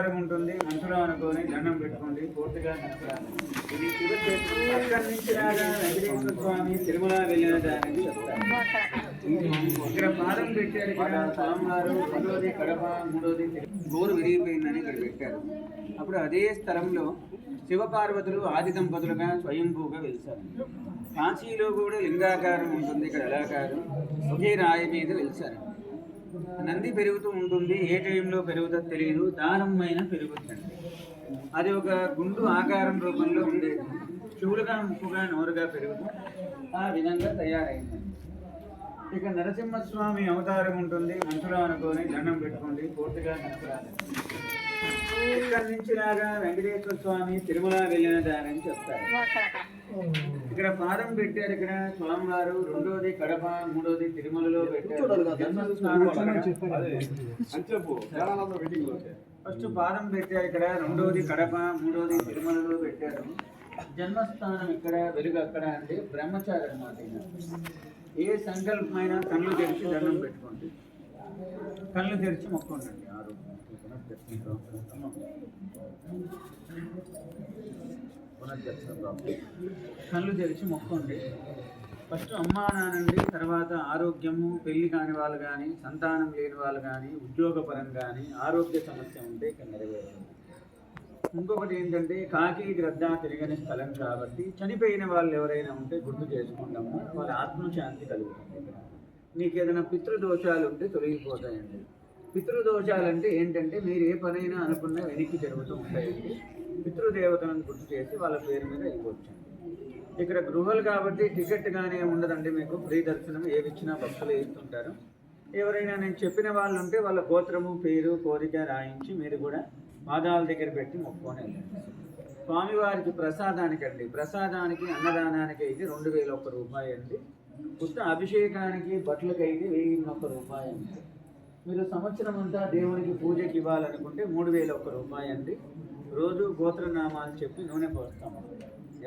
అవతారం ఉంటుంది. మనసులో అనుకొని దండం పెట్టుకోండి. పూర్తిగా ఇది శివక్షేత్రం. అక్కడి నుంచి రాగా వెంకటేశ్వర స్వామి తిరుమల వెళ్ళిన దానికి చెప్తారు. ఇక్కడ పాదం పెట్టారు. ఇక్కడ స్వామివారు రెండోది కడప, మూడోది గోరు విరిగిపోయిందని ఇక్కడ పెట్టారు. అప్పుడు అదే స్థలంలో శివపార్వతులు ఆది దంపతులుగా స్వయంభూగా వెలిశారు. కాశీలో కూడా లింగాకారం ఉంటుంది. ఇక్కడ ఎలాకారం ఒకే రాయి మీద వెలిశారు. నంది పెరుగుతూ ఉంటుంది. ఏ టైంలో పెరుగుతుందో తెలియదు. దానమైన పెరుగుతుంది. అది ఒక గుండు ఆకారం రూపంలో ఉండేది. చెవులుగా, ముక్కుగా, నోరుగా పెరుగుతూ ఆ విధంగా తయారైంది. ఇక నరసింహస్వామి అవతారం ఉంటుంది. మనసులో అనుకొని దండం పెట్టుకోండి. పూర్తిగా నరసరాలి. ఇక్కడి నుంచి రాగా వెంకటేశ్వర స్వామి తిరుమల వెళ్ళిన దానని చెప్తారు. ఇక్కడ పాదం పెట్టారు. ఇక్కడ స్వామివారు రెండోది కడప, మూడోది తిరుమలలో పెట్టారు. ఫస్ట్ పాదం పెట్టారు. ఇక్కడ రెండోది కడప, మూడోది తిరుమలలో పెట్టారు. జన్మస్థానం ఇక్కడ, వెలుగు అక్కడ అంటే బ్రహ్మచారి అన్నమాట. ఏ సంకల్పమైనా కళ్ళు తెరిచి దండం పెట్టుకోండి. కళ్ళు తెరిచి మొక్కండి. కళ్ళు తెరిచి మొక్కండి. ఫస్ట్ అమ్మా నానండి, తర్వాత ఆరోగ్యము, పెళ్లి కాని వాళ్ళు కానీ, సంతానం లేని వాళ్ళు కానీ, ఉద్యోగపరం కానీ, ఆరోగ్య సమస్య ఉంటే ఇక్కడ నెరవేరుతుంది. ఇంకొకటి ఏంటంటే కాకి గ్రద్ద తిరగని స్థలం కాబట్టి చనిపోయిన వాళ్ళు ఎవరైనా ఉంటే గుర్తు చేసుకుంటాము. వాళ్ళ ఆత్మశాంతి కలుగుతుంది. ఇక్కడ మీకు ఏదైనా పితృదోషాలు ఉంటే తొలగిపోతాయండి. పితృదోషాలంటే ఏంటంటే మీరు ఏ పనైనా అనుకున్నా వెనక్కి జరుగుతూ ఉంటాయండి. పితృదేవతలను గుర్తు చేసి వాళ్ళ పేరు మీద ఇవ్వచ్చండి. ఇక్కడ గృహాలు కాబట్టి టికెట్ కానీ ఉండదండి. మీకు ఫ్రీ దర్శనం ఏవిచ్చినా భక్తులు ఇస్తుంటారు. ఎవరైనా నేను చెప్పిన వాళ్ళు ఉంటే వాళ్ళ గోత్రము, పేరు, కోరిక రాయించి మీరు కూడా పాదాల దగ్గర పెట్టి మొక్కుకొని వెళ్ళండి. స్వామివారికి ప్రసాదానికండి, ప్రసాదానికి అన్నదానానికి అయితే 2001 రూపాయలు అండి. పుట్ట అభిషేకానికి బట్టలకి అయితే 1001 రూపాయలు అండి. మీరు సంవత్సరం అంతా దేవునికి పూజకి ఇవ్వాలనుకుంటే 3001 రూపాయలు అండి. రోజు గోత్రనామాలు చెప్పి నూనె పోస్తాము.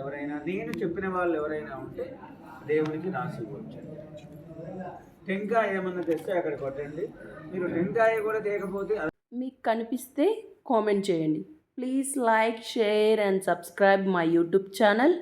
ఎవరైనా నేను చెప్పిన వాళ్ళు ఎవరైనా ఉంటే దేవునికి రాసి ఇవ్వచ్చండి. టెంకాయ ఏమన్నా తెస్తే అక్కడ కొట్టండి. మీరు టెంకాయ కూడా తేకపోతే మీకు కనిపిస్తే కామెంట్ చేయండి. Please like, share and subscribe my YouTube channel.